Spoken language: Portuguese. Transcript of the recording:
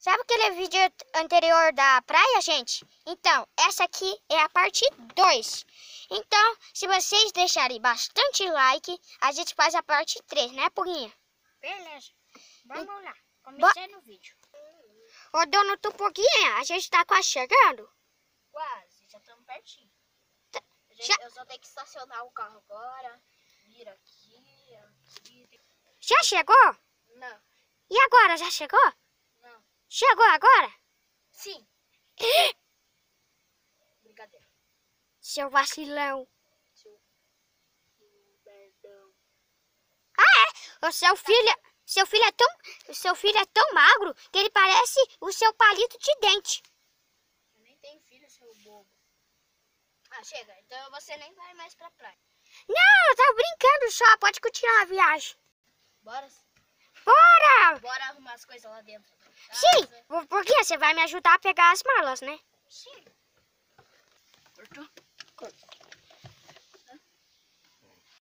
Sabe aquele vídeo anterior da praia, gente? Então, essa aqui é a parte 2. Então, se vocês deixarem bastante like, a gente faz a parte 3, né, Puguinha? Beleza. Vamos lá. Comecei no vídeo. Ô, dona Tupuguinha, a gente tá quase chegando. Quase, já estamos pertinho. Eu só tenho que estacionar o carro agora. Vir aqui. Já chegou? Não, E agora, já chegou? não. Chegou agora? Sim. Brincadeira. Seu vacilão. Perdão. O seu filho é tão magro que ele parece o seu palito de dente. Eu nem tenho filho, seu bobo. Ah, chega. Então você nem vai mais pra praia. Não, eu tava brincando só. Pode continuar a viagem. Bora? Bora! Bora arrumar as coisas lá dentro da casa. Sim, porque você vai me ajudar a pegar as malas, né? Sim. Cortou? Cortou.